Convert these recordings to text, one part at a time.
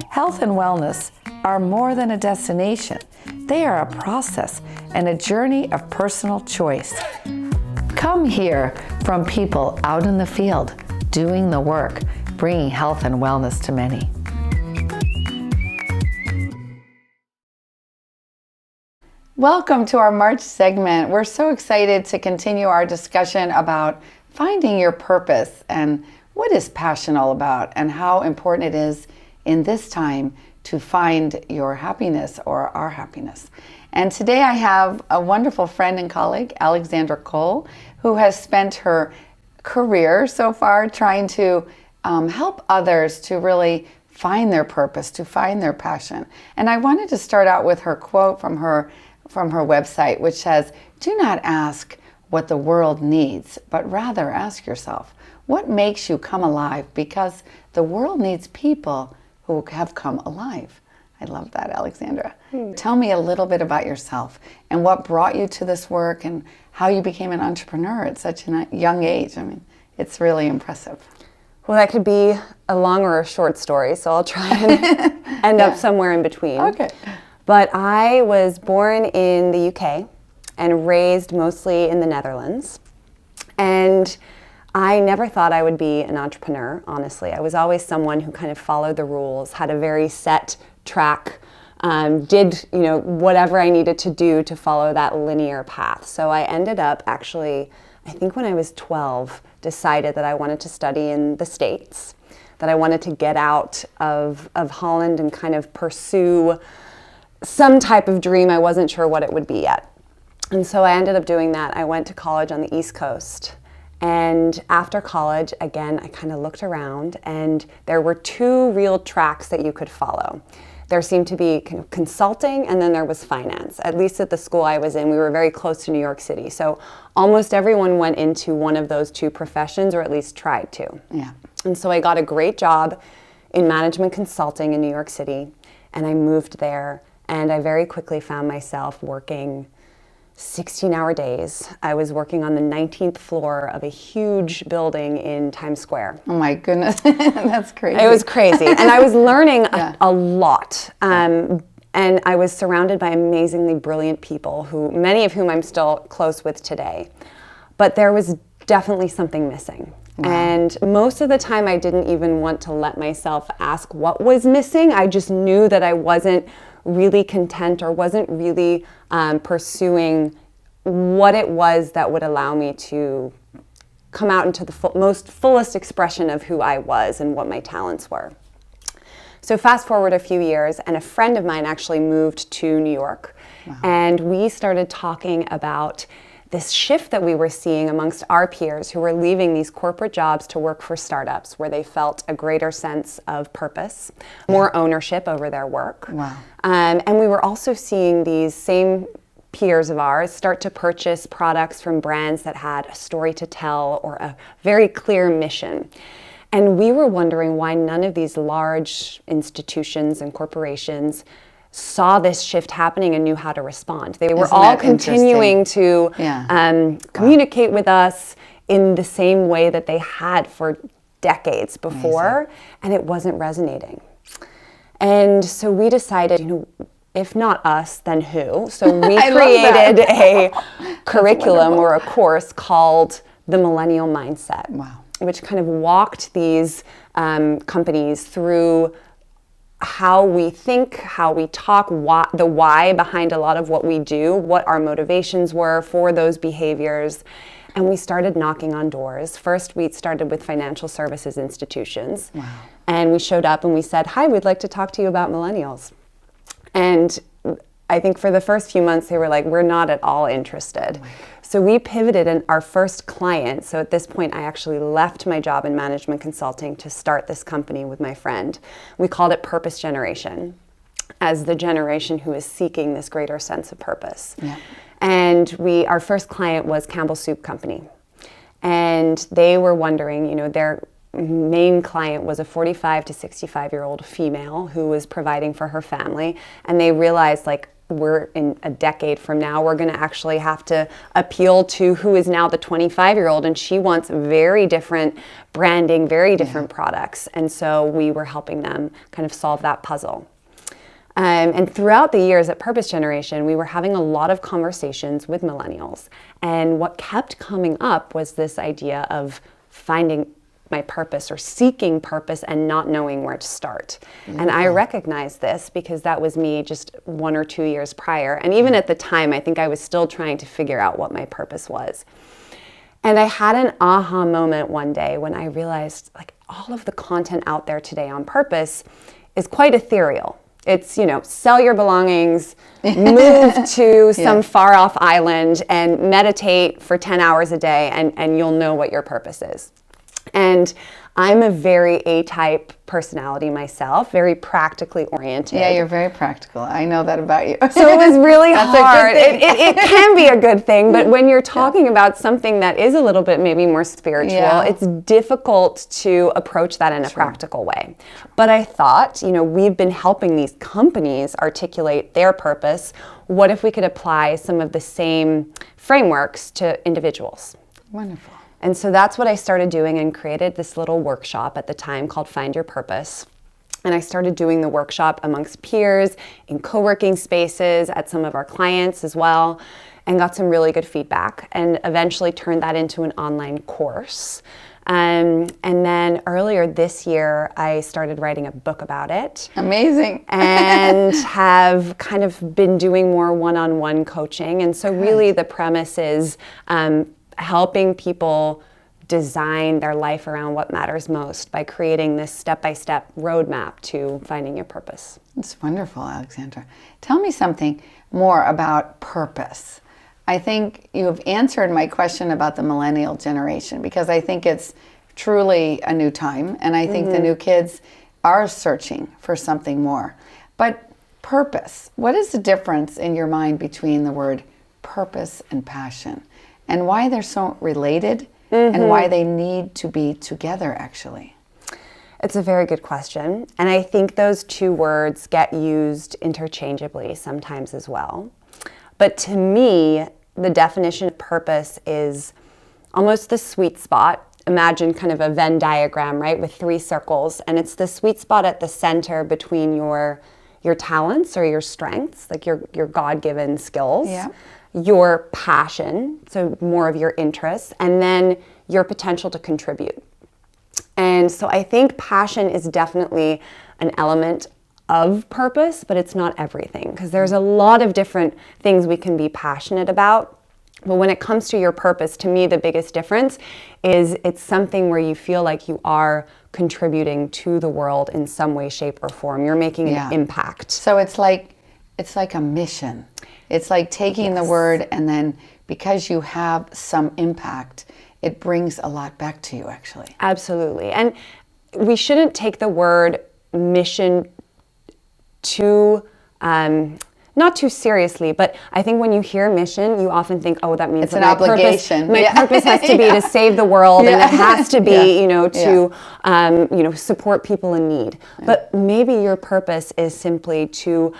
Health and wellness are more than a destination. They are a process and a journey of personal choice. Come hear from people out in the field, doing the work, bringing health and wellness to many. Welcome to our March segment. We're so excited to continue our discussion about finding your purpose and what is passion all about and how important it is in this time to find your happiness or our happiness. And today I have a wonderful friend and colleague, Alexandra Cole, who has spent her career so far trying to help others to really find their purpose, to find their passion. And I wanted to start out with her quote from her website, which says, "Do not ask what the world needs, but rather ask yourself, what makes you come alive? Because the world needs people who have come alive." I love that, Alexandra. Tell me a little bit about yourself and what brought you to this work and how you became an entrepreneur at such a young age. I mean, it's really impressive. Well, that could be a long or a short story, so I'll try and end up somewhere in between. Okay. But I was born in the UK and raised mostly in the Netherlands. And I never thought I would be an entrepreneur, honestly. I was always someone who kind of followed the rules, had a very set track, did whatever I needed to do to follow that linear path. So I ended up actually, I think when I was 12, decided that I wanted to study in the States, that I wanted to get out of Holland and kind of pursue some type of dream. I wasn't sure what it would be yet. And so I ended up doing that. I went to college on the East Coast. And after college, again, I kind of looked around and there were two real tracks that you could follow. There seemed to be kind of consulting and then there was finance. At least at the school I was in, we were very close to New York City. So almost everyone went into one of those two professions or at least tried to. Yeah. And so I got a great job in management consulting in New York City and I moved there and I very quickly found myself working 16-hour days. I was working on the 19th floor of a huge building in Times Square. Oh my goodness, that's crazy. It was crazy. And I was learning a lot. And I was surrounded by amazingly brilliant people, many of whom I'm still close with today. But there was definitely something missing. Wow. And most of the time I didn't even want to let myself ask what was missing. I just knew that I wasn't really content or wasn't really pursuing what it was that would allow me to come out into the fullest expression of who I was and what my talents were. So fast forward a few years and a friend of mine actually moved to New York. Wow. And we started talking about this shift that we were seeing amongst our peers who were leaving these corporate jobs to work for startups where they felt a greater sense of purpose, more ownership over their work. Wow. And we were also seeing these same peers of ours start to purchase products from brands that had a story to tell or a very clear mission. And we were wondering why none of these large institutions and corporations saw this shift happening and knew how to respond. They were all continuing to communicate with us in the same way that they had for decades before, amazing. And it wasn't resonating. And so we decided, if not us, then who? So we created a curriculum or a course called the Millennial Mindset, wow. which kind of walked these companies through how we think, how we talk, the why behind a lot of what we do, what our motivations were for those behaviors. And we started knocking on doors. First, we started with financial services institutions. Wow. And we showed up and we said, "Hi, we'd like to talk to you about millennials." And I think for the first few months, they were like, "We're not at all interested." Oh, so we pivoted, and our first client, so at this point I actually left my job in management consulting to start this company with my friend. We called it Purpose Generation, as the generation who is seeking this greater sense of purpose. Yeah. And our first client was Campbell Soup Company. And they were wondering, their main client was a 45 to 65-year-old female who was providing for her family. And they realized, we're in a decade from now, we're going to actually have to appeal to who is now the 25-year-old, and she wants very different branding, very different products. And so we were helping them kind of solve that puzzle. And throughout the years at Purpose Generation, we were having a lot of conversations with millennials. And what kept coming up was this idea of finding my purpose or seeking purpose and not knowing where to start. And I recognized this because that was me just 1 or 2 years prior. And even at the time, I think I was still trying to figure out what my purpose was. And I had an aha moment one day when I realized, like, all of the content out there today on purpose is quite ethereal. It's, sell your belongings, move to some far off island and meditate for 10 hours a day, and you'll know what your purpose is. And I'm a very A-type personality myself, very practically oriented. Yeah, you're very practical. I know that about you. So it was really That's hard. A good thing. It can be a good thing, but when you're talking about something that is a little bit maybe more spiritual, it's difficult to approach that in a practical way. But I thought, we've been helping these companies articulate their purpose. What if we could apply some of the same frameworks to individuals? Wonderful. And so that's what I started doing, and created this little workshop at the time called Find Your Purpose. And I started doing the workshop amongst peers, in co-working spaces, at some of our clients as well, and got some really good feedback, and eventually turned that into an online course. And then earlier this year, I started writing a book about it. Amazing. And have kind of been doing more one-on-one coaching. And so really the premise is helping people design their life around what matters most by creating this step-by-step roadmap to finding your purpose. That's wonderful, Alexandra. Tell me something more about purpose. I think you have answered my question about the millennial generation, because I think it's truly a new time, and I think the new kids are searching for something more. But purpose, what is the difference in your mind between the word purpose and passion? And why they're so related, and why they need to be together, actually? It's a very good question. And I think those two words get used interchangeably sometimes as well. But to me, the definition of purpose is almost the sweet spot. Imagine kind of a Venn diagram, right, with 3 circles. And it's the sweet spot at the center between your talents or your strengths, like your God-given skills. Yeah. Your passion, so more of your interests, and then your potential to contribute. And so I think passion is definitely an element of purpose, but it's not everything, because there's a lot of different things we can be passionate about. But when it comes to your purpose, to me, the biggest difference is it's something where you feel like you are contributing to the world in some way, shape, or form. You're making an impact. So it's like a mission. It's like taking the word, and then because you have some impact, it brings a lot back to you, actually. Absolutely. And we shouldn't take the word mission too, not too seriously, but I think when you hear mission, you often think, oh, that means it's an obligation. My purpose has to be to save the world, and it has to be, to support people in need. But maybe your purpose is simply to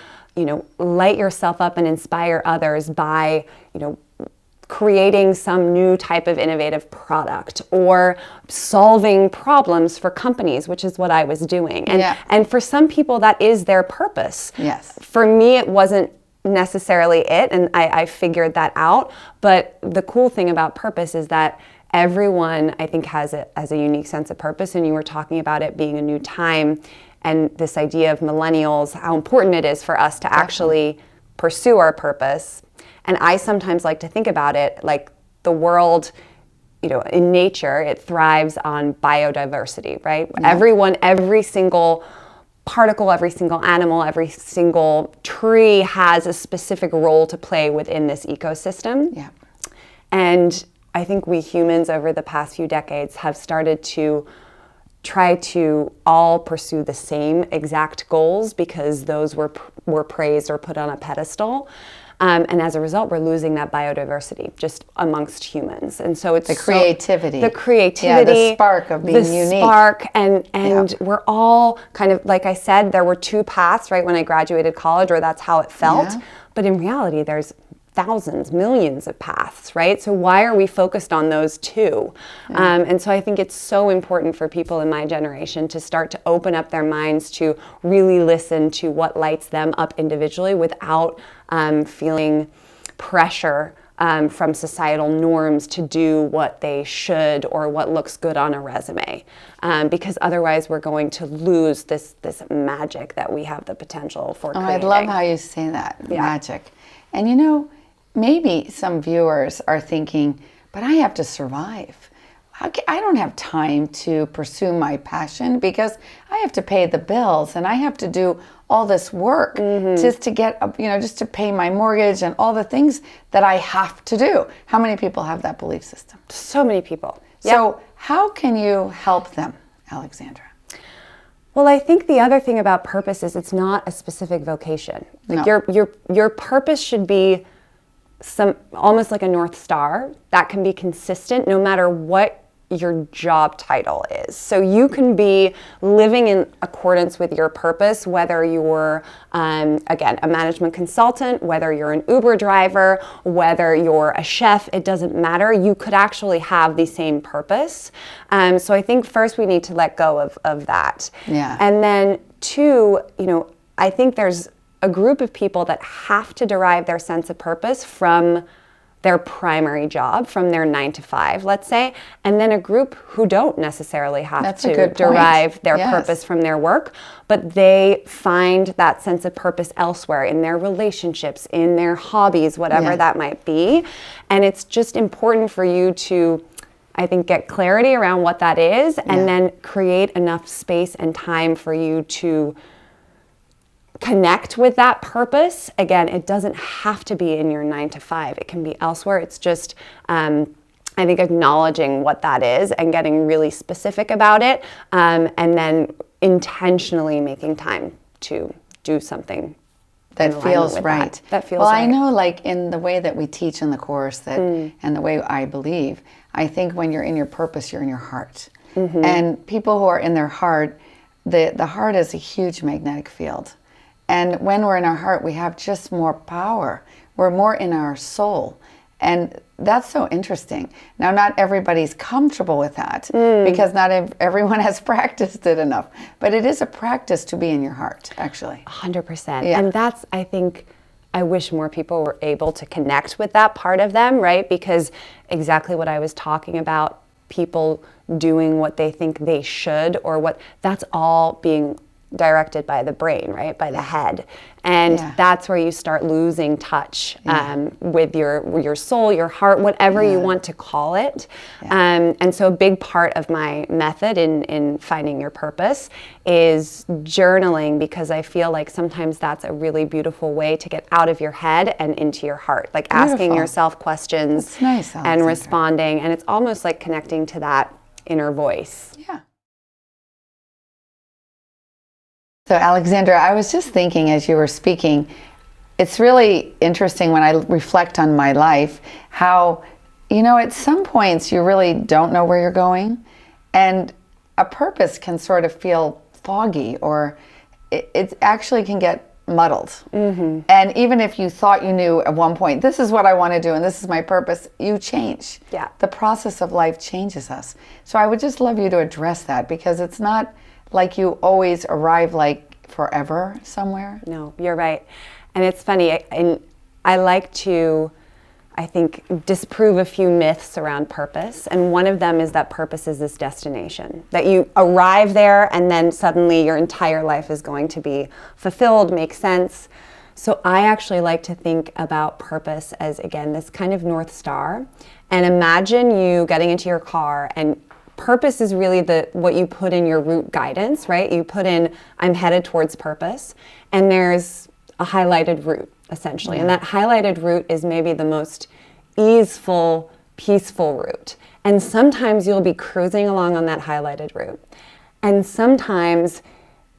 light yourself up and inspire others by, creating some new type of innovative product, or solving problems for companies, which is what I was doing. And for some people, that is their purpose. Yes. For me, it wasn't necessarily it, and I figured that out. But the cool thing about purpose is that everyone, I think, has a unique sense of purpose. And you were talking about it being a new time, and this idea of millennials, how important it is for us to actually pursue our purpose. And I sometimes like to think about it like the world, in nature, it thrives on biodiversity, right? Yeah. Everyone, every single particle, every single animal, every single tree has a specific role to play within this ecosystem. Yeah. And I think we humans over the past few decades have started to try to all pursue the same exact goals because those were praised or put on a pedestal. And as a result, we're losing that biodiversity just amongst humans. And so it's the creativity. Yeah, the spark of being unique. The spark, and we're all kind of, like I said, there were two paths, right, when I graduated college, or that's how it felt. Yeah. But in reality, there's thousands, millions of paths, right? So why are we focused on those two? Yeah. And so I think it's so important for people in my generation to start to open up their minds to really listen to what lights them up individually without feeling pressure from societal norms to do what they should or what looks good on a resume. Because otherwise we're going to lose this magic that we have the potential for creating. I love how you say that, magic. And you know, maybe some viewers are thinking, but I have to survive. I don't have time to pursue my passion because I have to pay the bills and I have to do all this work just to get, just to pay my mortgage and all the things that I have to do. How many people have that belief system? So many people. So how can you help them, Alexandra? Well, I think the other thing about purpose is it's not a specific vocation. Like your purpose should be almost like a North Star that can be consistent no matter what your job title is. So you can be living in accordance with your purpose, whether you're, again, a management consultant, whether you're an Uber driver, whether you're a chef, it doesn't matter. You could actually have the same purpose. So I think first we need to let go of that. Yeah. And then two, I think there's a group of people that have to derive their sense of purpose from their primary job, from their 9 to 5, let's say, and then a group who don't necessarily have to derive their purpose from their work, but they find that sense of purpose elsewhere in their relationships, in their hobbies, whatever that might be. And it's just important for you to, I think, get clarity around what that is and then create enough space and time for you to connect with that purpose. Again, it doesn't have to be in your 9 to 5. It can be elsewhere. It's just, I think, acknowledging what that is and getting really specific about it, and then intentionally making time to do something that feels right. That feels right. Well, I know, like in the way that we teach in the course, that and the way I believe, I think when you're in your purpose, you're in your heart. And people who are in their heart, the heart is a huge magnetic field. And when we're in our heart, we have just more power. We're more in our soul. And that's so interesting. Now, not everybody's comfortable with that because not everyone has practiced it enough. But it is a practice to be in your heart, actually. 100%. Yeah. And that's, I think, I wish more people were able to connect with that part of them, right? Because exactly what I was talking about, people doing what they think they should or what, that's all being directed by the brain, right? By the head. And that's where you start losing touch with your soul, your heart, whatever you want to call it. And so a big part of my method in finding your purpose is journaling, because I feel like sometimes that's a really beautiful way to get out of your head and into your heart. Like asking yourself questions and responding. And it's almost like connecting to that inner voice. Yeah. So Alexandra, I was just thinking as you were speaking, it's really interesting when I reflect on my life, how, at some points you really don't know where you're going, and a purpose can sort of feel foggy, or it actually can get muddled. And even if you thought you knew at one point, this is what I want to do and this is my purpose, you change. Yeah. The process of life changes us. So I would just love you to address that, because it's not like you always arrive like forever somewhere. No, you're right. And it's funny, I like to, I think, disprove a few myths around purpose. And one of them is that purpose is this destination, that you arrive there and then suddenly your entire life is going to be fulfilled, make sense. So I actually like to think about purpose as, again, this kind of North Star. And imagine you getting into your car, and purpose is really what you put in your route guidance, right? You put in, I'm headed towards purpose, and there's a highlighted route, essentially. And that highlighted route is maybe the most easeful, peaceful route. And sometimes you'll be cruising along on that highlighted route. And sometimes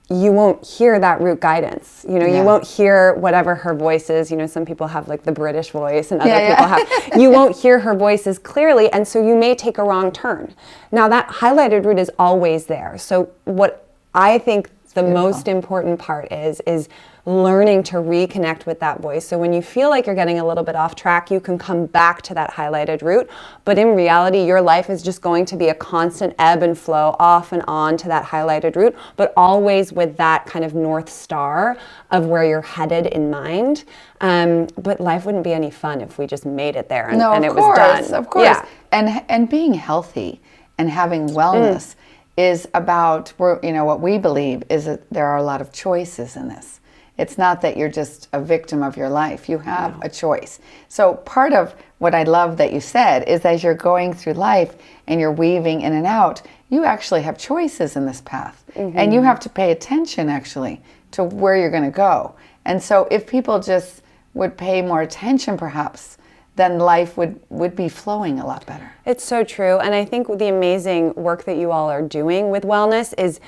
you won't hear that root guidance. You won't hear whatever her voice is. Some people have like the British voice and other people have, you won't hear her voice as clearly. And so you may take a wrong turn. Now that highlighted root is always there. So what I think the most important part is learning to reconnect with that voice. So when you feel like you're getting a little bit off track, you can come back to that highlighted route. But in reality, your life is just going to be a constant ebb and flow off and on to that highlighted route, but always with that kind of North Star of where you're headed in mind. But life wouldn't be any fun if we just made it there and it was done. Of course. Yeah. And being healthy and having wellness is about, what we believe is that there are a lot of choices in this. It's not that you're just a victim of your life. You have a choice. So part of what I love that you said is as you're going through life and you're weaving in and out, you actually have choices in this path. And you have to pay attention actually to where you're going to go. And so if people just would pay more attention perhaps, then life would be flowing a lot better. It's so true. And I think the amazing work that you all are doing with wellness is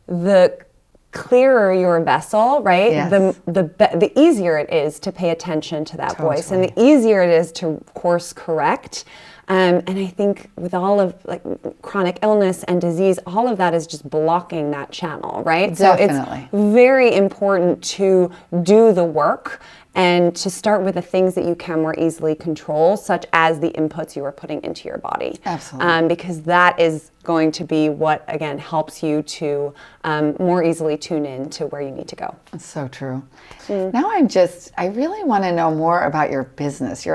the clearer your vessel, right? Yes. The easier it is to pay attention to that voice, and the easier it is to course correct. And I think with all of like chronic illness and disease, all of that is just blocking that channel, right? Definitely. So it's very important to do the work and to start with the things that you can more easily control, such as the inputs you are putting into your body. Absolutely. Because that is going to be what, again, helps you to more easily tune in to where you need to go. That's so true. Now I really want to know more about your business,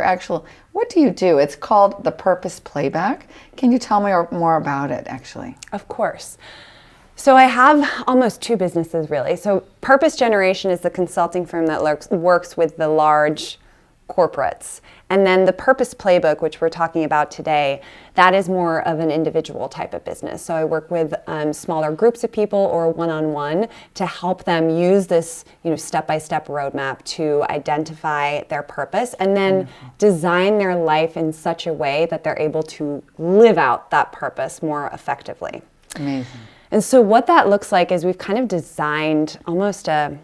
what do you do? It's called The Purpose Playback. Can you tell me more about it, actually? Of course. So I have almost two businesses, really. So Purpose Generation is the consulting firm that works with the large corporates. And then the Purpose Playbook, which we're talking about today, that is more of an individual type of business. So I work with smaller groups of people or one-on-one to help them use this, step-by-step roadmap to identify their purpose and then design their life in such a way that they're able to live out that purpose more effectively. Amazing. And so what that looks like is we've kind of designed almost a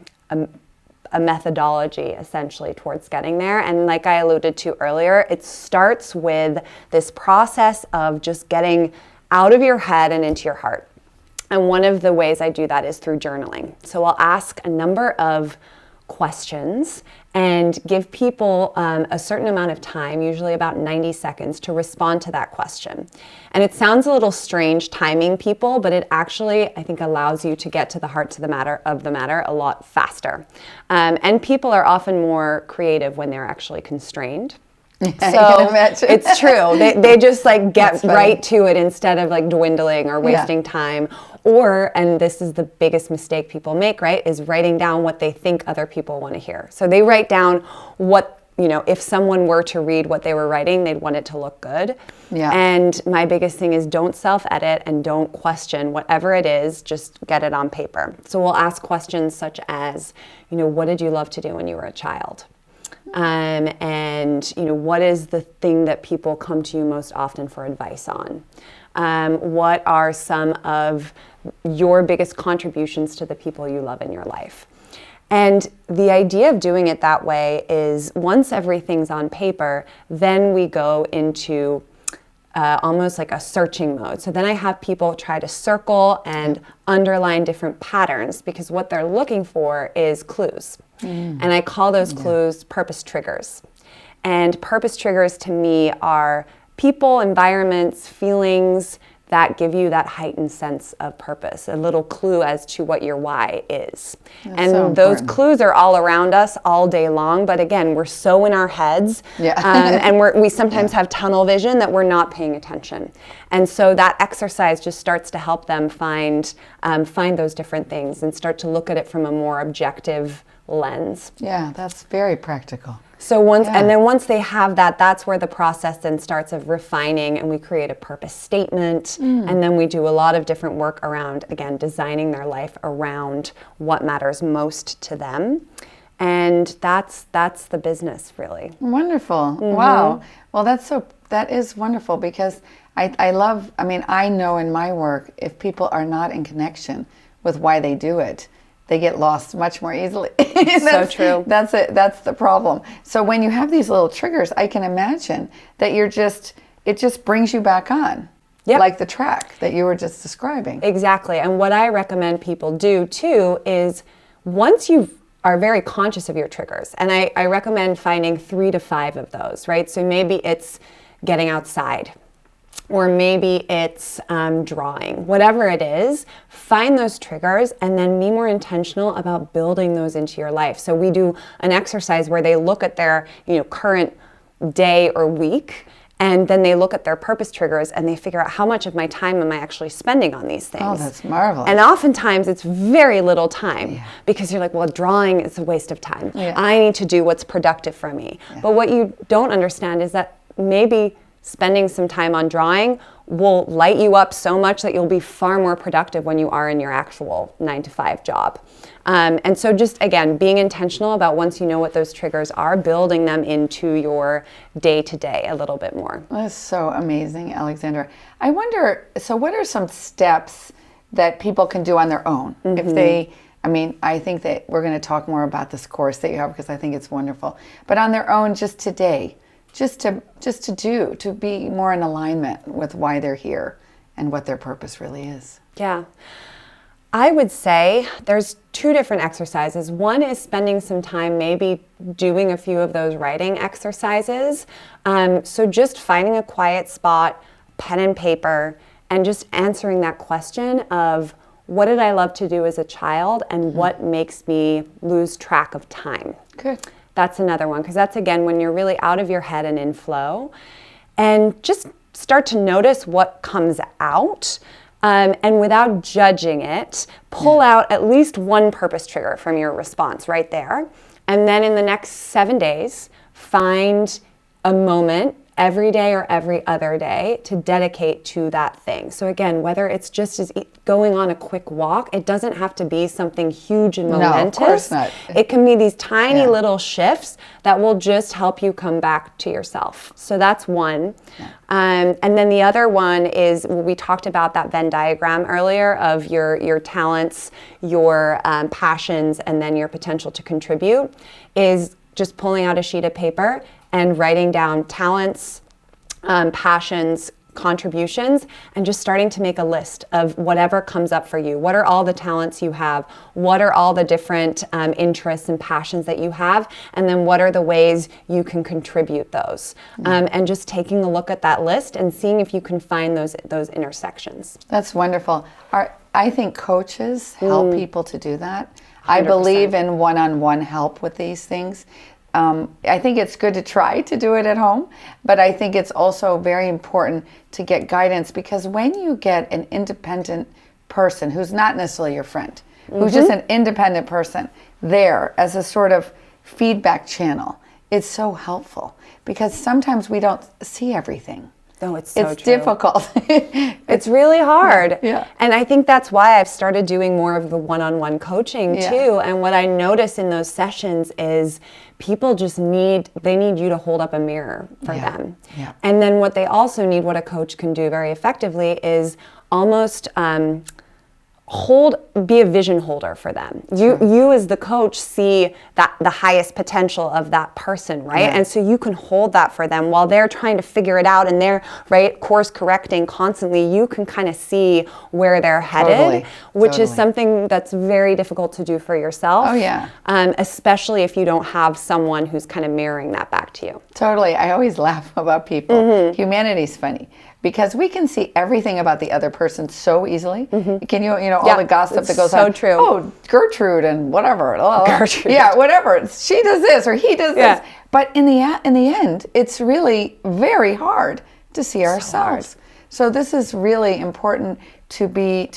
methodology essentially towards getting there. And like I alluded to earlier, it starts with this process of just getting out of your head and into your heart. And one of the ways I do that is through journaling. So I'll ask a number of questions and give people a certain amount of time, usually about 90 seconds, to respond to that question. And it sounds a little strange timing people, but it actually, I think, allows you to get to the heart of the matter a lot faster. And people are often more creative when they're actually constrained. So it's true. They just like get right to it instead of like dwindling or wasting time. Or, and this is the biggest mistake people make, right, is writing down what they think other people want to hear. So they write down what, if someone were to read what they were writing, they'd want it to look good. Yeah. And my biggest thing is don't self-edit and don't question whatever it is, just get it on paper. So we'll ask questions such as, what did you love to do when you were a child? And what is the thing that people come to you most often for advice on? What are some of your biggest contributions to the people you love in your life? And the idea of doing it that way is once everything's on paper, then we go into almost like a searching mode. So then I have people try to circle and underline different patterns because what they're looking for is clues. And I call those clues purpose triggers. And purpose triggers to me are people, environments, feelings that give you that heightened sense of purpose, a little clue as to what your why is. And those clues are all around us all day long, but again, we're so in our heads, and we sometimes have tunnel vision that we're not paying attention. And so that exercise just starts to help them find those different things and start to look at it from a more objective lens. Yeah, that's very practical. So once they have that, that's where the process then starts of refining, and we create a purpose statement, and then we do a lot of different work around, again, designing their life around what matters most to them. And that's the business, really. Wonderful. Wow. Well, that is wonderful because I know in my work, if people are not in connection with why they do it, they get lost much more easily. So true. That's it. That's the problem. So when you have these little triggers, I can imagine that it just brings you back on. Yep. Like the track that you were just describing. Exactly. And what I recommend people do too is once you are very conscious of your triggers, and I recommend finding 3 to 5 of those, right? So maybe it's getting outside, or maybe it's drawing, whatever it is, find those triggers and then be more intentional about building those into your life. So we do an exercise where they look at their current day or week, and then they look at their purpose triggers and they figure out how much of my time am I actually spending on these things. Oh, that's marvelous. And oftentimes it's very little time because you're like, well, drawing is a waste of time. Yeah. I need to do what's productive for me. Yeah. But what you don't understand is that maybe spending some time on drawing will light you up so much that you'll be far more productive when you are in your actual 9-to-5 job. And so just, again, being intentional about once you know what those triggers are, building them into your day-to-day a little bit more. That's so amazing, Alexandra. I wonder, so what are some steps that people can do on their own? Mm-hmm. If they, I think that we're going to talk more about this course that you have because I think it's wonderful. But on their own, just today, just to be more in alignment with why they're here and what their purpose really is. Yeah. I would say there's 2 different exercises. One is spending some time maybe doing a few of those writing exercises. So just finding a quiet spot, pen and paper, and just answering that question of what did I love to do as a child and what makes me lose track of time. Good. That's another one, because that's, again, when you're really out of your head and in flow. And just start to notice what comes out. And without judging it, pull out at least one purpose trigger from your response right there. And then in the next 7 days, find a moment every day or every other day to dedicate to that thing. So again, whether it's just as going on a quick walk, it doesn't have to be something huge and momentous. No, of course not. It can be these tiny little shifts that will just help you come back to yourself. So that's one. Yeah. And then the other one is, we talked about that Venn diagram earlier of your talents, your passions, and then your potential to contribute, is just pulling out a sheet of paper and writing down talents, passions, contributions, and just starting to make a list of whatever comes up for you. What are all the talents you have? What are all the different interests and passions that you have? And then what are the ways you can contribute those? And just taking a look at that list and seeing if you can find those intersections. That's wonderful. I think coaches help people to do that. 100%. I believe in one-on-one help with these things. I think it's good to try to do it at home, but I think it's also very important to get guidance, because when you get an independent person who's not necessarily your friend, who's just an independent person there as a sort of feedback channel, it's so helpful, because sometimes we don't see everything. No, it's so It's true. difficult. It's really hard. Yeah. And I think that's why I've started doing more of the one-on-one coaching too. And what I notice in those sessions is people just need you to hold up a mirror for them. Yeah. And then what they also need, what a coach can do very effectively, is almost be a vision holder for them. You as the coach see that the highest potential of that person, right? Yeah. And so you can hold that for them while they're trying to figure it out and they're course correcting constantly. You can kind of see where they're headed, which is something that's very difficult to do for yourself. Oh yeah. Especially if you don't have someone who's kind of mirroring that back to you. Totally. I always laugh about people. Humanity's funny, because we can see everything about the other person so easily. Can all the gossip that goes on. So true. Oh, Gertrude and whatever. Gertrude. Yeah, whatever. She does this or he does this. But in the end, it's really very hard to see ourselves. So this is really important to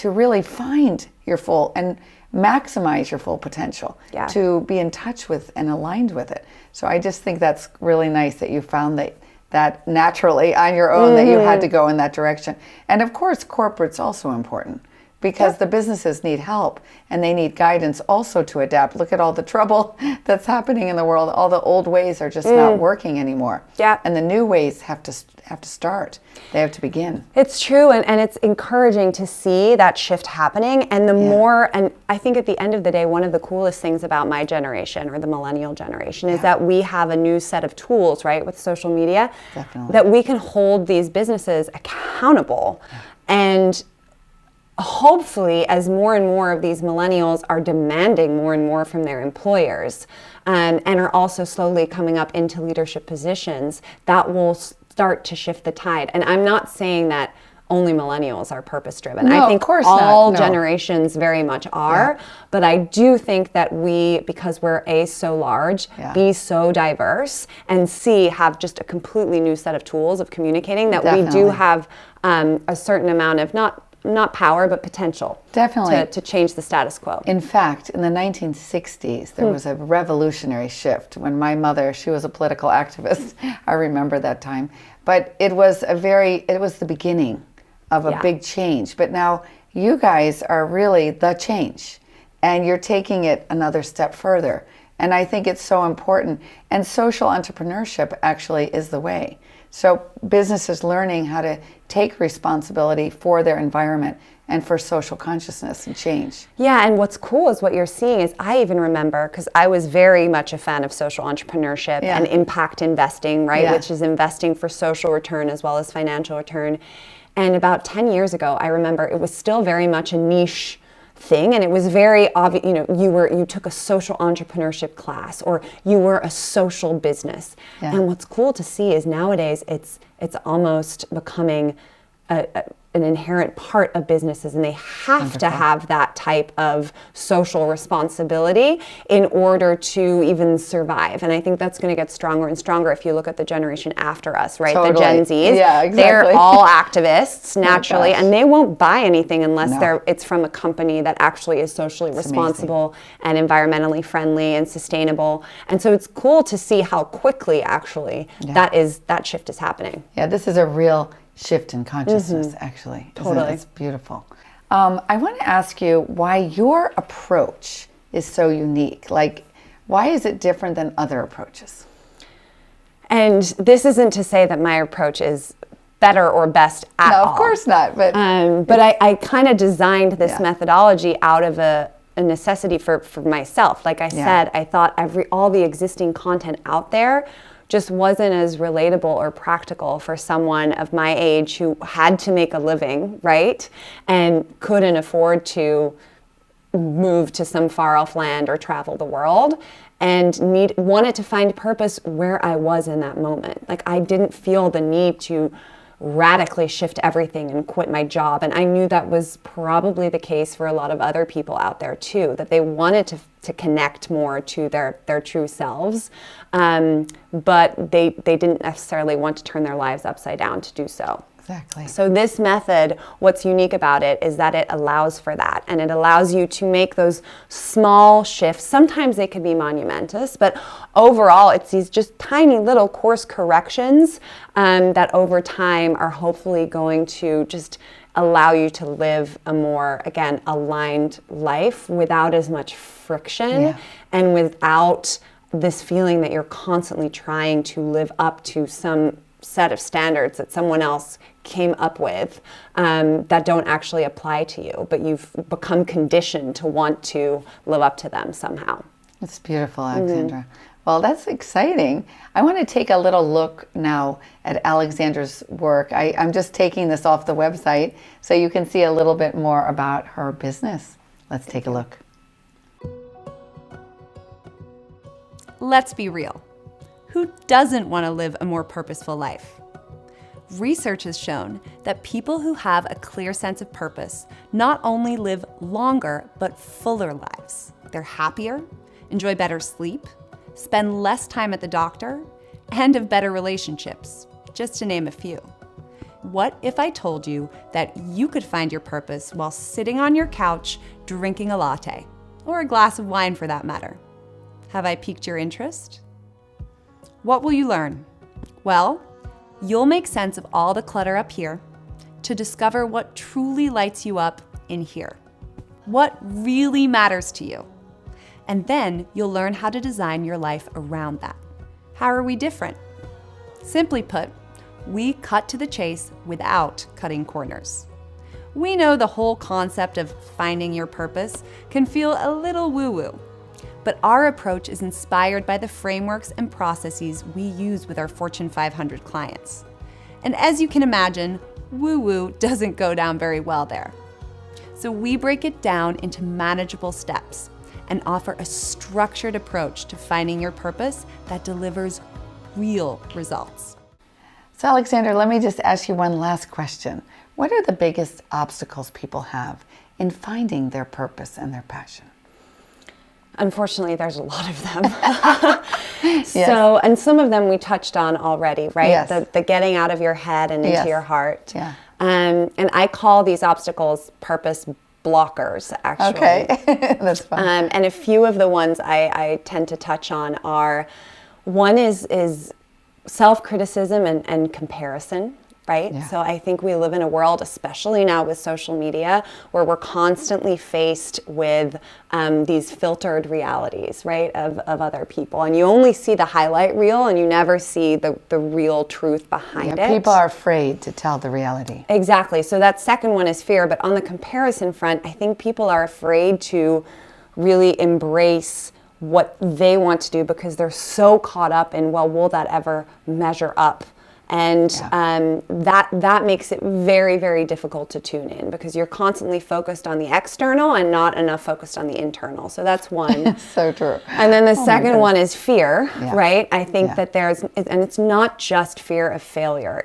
really find your full and maximize your full potential. Yeah. To be in touch with and aligned with it. So I just think that's really nice that you found that naturally on your own, that you had to go in that direction. And of course, corporate's also important, because the businesses need help and they need guidance also to adapt. Look at all the trouble that's happening in the world. All the old ways are just not working anymore. Yeah. And the new ways have to start. They have to begin. It's true, and it's encouraging to see that shift happening. And the more, and I think at the end of the day, one of the coolest things about my generation, or the millennial generation, is that we have a new set of tools, right, with social media, that we can hold these businesses accountable. And hopefully, as more and more of these millennials are demanding more and more from their employers, and are also slowly coming up into leadership positions, that will start to shift the tide. And I'm not saying that only millennials are purpose-driven. No, I think of course all not. No. generations very much are. But I do think that we, because we're A, so large, B, so diverse, and C, have just a completely new set of tools of communicating, that we do have a certain amount of not power, but potential. Definitely. To change the status quo. In fact, in the 1960s, there was a revolutionary shift when my mother, she was a political activist. I remember that time. But it was the beginning of a big change. But now you guys are really the change, and you're taking it another step further. And I think it's so important. And social entrepreneurship actually is the way. So businesses learning how to take responsibility for their environment and for social consciousness and change. Yeah, and what's cool is what you're seeing is, I even remember, because I was very much a fan of social entrepreneurship and impact investing, right? Which is investing for social return as well as financial return. And about 10 years ago, I remember it was still very much a niche thing, and it was very obvious. You took a social entrepreneurship class, or you were a social business. And what's cool to see is nowadays it's almost becoming an inherent part of businesses, and they have to have that type of social responsibility in order to even survive. And I think that's going to get stronger and stronger if you look at the generation after us, right? Totally. The Gen Zs. Yeah, exactly. They're all activists naturally, and they won't buy anything unless it's from a company that actually is socially responsible and environmentally friendly and sustainable. And so it's cool to see how quickly actually that shift is happening. Yeah, this is a real shift in consciousness, actually. Totally. It's beautiful. I want to ask you why your approach is so unique. Like, why is it different than other approaches? And this isn't to say that my approach is better or best at all. No, of course not. But I kind of designed this methodology out of a necessity for myself. Like I said, I thought all the existing content out there just wasn't as relatable or practical for someone of my age who had to make a living, right? And couldn't afford to move to some far off land or travel the world, and wanted to find purpose where I was in that moment. Like, I didn't feel the need to radically shift everything and quit my job. And I knew that was probably the case for a lot of other people out there too, that they wanted to connect more to their true selves, but they didn't necessarily want to turn their lives upside down to do so. Exactly. So this method, what's unique about it is that it allows for that, and it allows you to make those small shifts. Sometimes they can be monumentous, but overall it's these just tiny little course corrections that over time are hopefully going to just allow you to live a more, again, aligned life without as much friction and without this feeling that you're constantly trying to live up to some set of standards that someone else came up with that don't actually apply to you, but you've become conditioned to want to live up to them somehow. That's beautiful, Alexandra. Well, that's exciting. I want to take a little look now at Alexandra's work. I'm just taking this off the website so you can see a little bit more about her business. Let's take a look. Let's be real. Who doesn't want to live a more purposeful life? Research has shown that people who have a clear sense of purpose not only live longer, but fuller lives. They're happier, enjoy better sleep, spend less time at the doctor, and have better relationships, just to name a few. What if I told you that you could find your purpose while sitting on your couch drinking a latte, or a glass of wine for that matter? Have I piqued your interest? What will you learn? Well, you'll make sense of all the clutter up here to discover what truly lights you up in here. What really matters to you? And then you'll learn how to design your life around that. How are we different? Simply put, we cut to the chase without cutting corners. We know the whole concept of finding your purpose can feel a little woo-woo, but our approach is inspired by the frameworks and processes we use with our Fortune 500 clients. And as you can imagine, woo-woo doesn't go down very well there. So we break it down into manageable steps and offer a structured approach to finding your purpose that delivers real results. So Alexandra, let me just ask you one last question. What are the biggest obstacles people have in finding their purpose and their passion? Unfortunately, there's a lot of them. So, and some of them we touched on already, right? Yes. The getting out of your head and into Yes. your heart. Yeah. And I call these obstacles purpose blockers, actually. Okay, that's fun. And a few of the ones I tend to touch on are, one is self-criticism and comparison. Right? Yeah. So I think we live in a world, especially now with social media, where we're constantly faced with these filtered realities, right, of other people. And you only see the highlight reel and you never see the real truth behind it. People are afraid to tell the reality. Exactly. So that second one is fear. But on the comparison front, I think people are afraid to really embrace what they want to do because they're so caught up in, well, will that ever measure up? And that makes it very, very difficult to tune in because you're constantly focused on the external and not enough focused on the internal. So that's one. So true. And then the second one is fear, Yeah. right? I think that and it's not just fear of failure.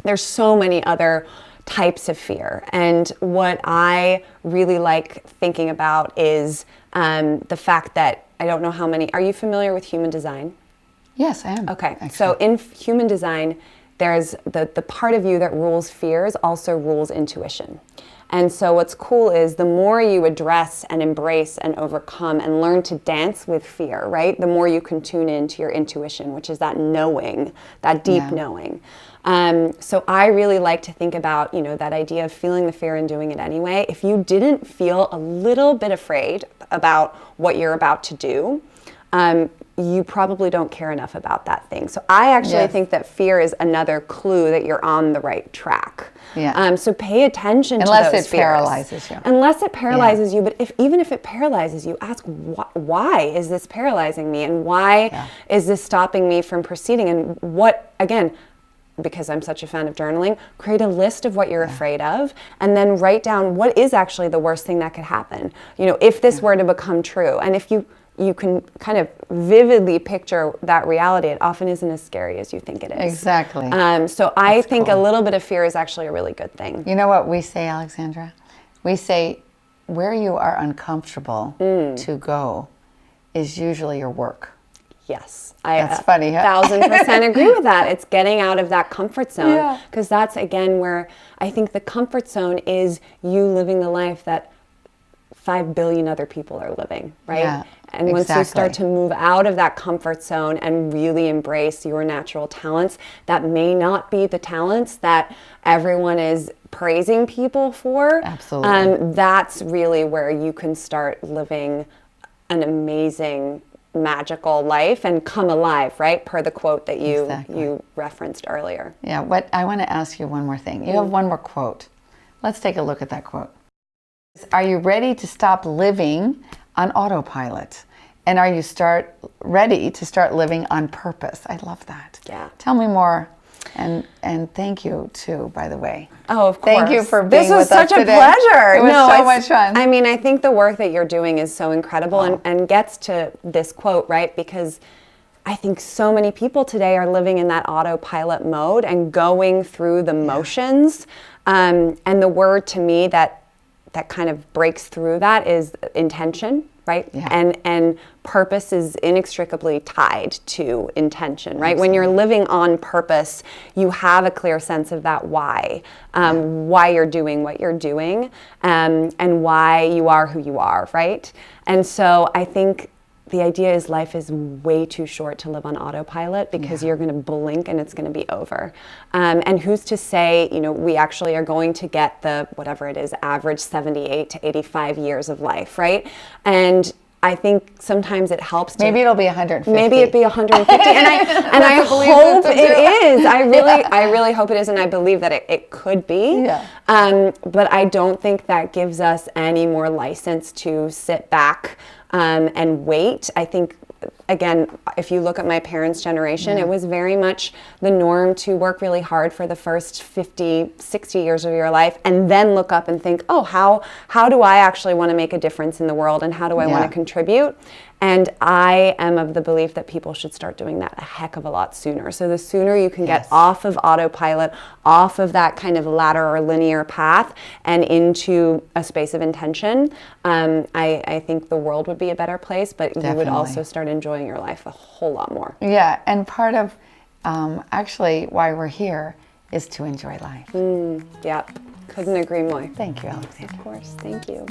There's so many other types of fear. And what I really like thinking about is the fact that, I don't know how many, are you familiar with human design? Yes, I am. Okay, actually. so in human design, there's the part of you that rules fears also rules intuition. And so what's cool is the more you address and embrace and overcome and learn to dance with fear, right? The more you can tune into your intuition, which is that knowing, that deep knowing. So I really like to think about, that idea of feeling the fear and doing it anyway. If you didn't feel a little bit afraid about what you're about to do, you probably don't care enough about that thing. So I actually think that fear is another clue that you're on the right track. Yeah. So pay attention Unless to those it fears. paralyzes you. Unless it paralyzes you, but even if it paralyzes you, ask why is this paralyzing me, and why is this stopping me from proceeding, and what, again, because I'm such a fan of journaling, create a list of what you're afraid of, and then write down what is actually the worst thing that could happen. If this were to become true, and if you can kind of vividly picture that reality, it often isn't as scary as you think it is. Exactly. So I think a little bit of fear is actually a really good thing. You know what we say, Alexandra? We say where you are uncomfortable to go is usually your work. Yes. That's funny, huh? 1,000% agree with that. It's getting out of that comfort zone. Yeah. Because that's, again, where I think the comfort zone is you living the life that 5 billion other people are living, right? Yeah, and once you start to move out of that comfort zone and really embrace your natural talents, that may not be the talents that everyone is praising people for. Absolutely. That's really where you can start living an amazing, magical life and come alive, right? Per the quote that you referenced earlier. Yeah, I want to ask you one more thing. You have one more quote. Let's take a look at that quote. Are you ready to stop living on autopilot? And are you ready to start living on purpose? I love that. Yeah. Tell me more. And thank you too, by the way. Oh, of course. Thank you for being with us today. This was such a pleasure. It was so much fun. I mean, I think the work that you're doing is so incredible and gets to this quote, right? Because I think so many people today are living in that autopilot mode and going through the motions. And the word to me that kind of breaks through that is intention, right? Yeah. And purpose is inextricably tied to intention, right? Absolutely. When you're living on purpose, you have a clear sense of that why you're doing what you're doing, and why you are who you are, right? And so I think the idea is life is way too short to live on autopilot, because you're going to blink and it's going to be over. And who's to say, we actually are going to get the, whatever it is, average 78 to 85 years of life, right? And I think sometimes it helps to... Maybe it'll be 150. Maybe it'd be 150. And I hope it is. I really hope it is, and I believe that it could be. Yeah. But I don't think that gives us any more license to sit back and wait. I think, again, if you look at my parents' generation, it was very much the norm to work really hard for the first 50, 60 years of your life, and then look up and think, oh, how do I actually want to make a difference in the world, and how do I want to contribute? And I am of the belief that people should start doing that a heck of a lot sooner. So the sooner you can get off of autopilot, off of that kind of ladder or linear path, and into a space of intention, I think the world would be a better place, but you would also start enjoying your life a whole lot more. Yeah, and part of actually why we're here is to enjoy life. Yeah, couldn't agree more. Thank you, Alexandra. Of course, thank you.